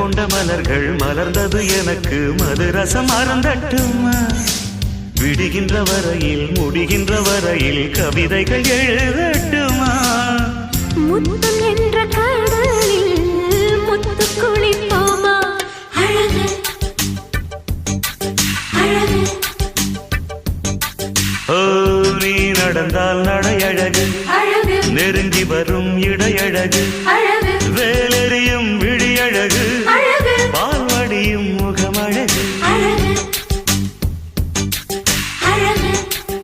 கொண்ட மலர்கள் மலர்ந்தது எனக்கு மதுரசம் அருந்தட்டுமா விடுகின்ற வரையில் முடிகின்ற வரையில் கவிதைகள் எழுதட்டுமா முத்தம் என்ற கடலில் முத்து குளிப்போமா அழகு அழகு ஓ நீ நடந்தால் நடையழகு அழகு நெருங்கி வரும் இடையழகு அழகு வேலெறியும்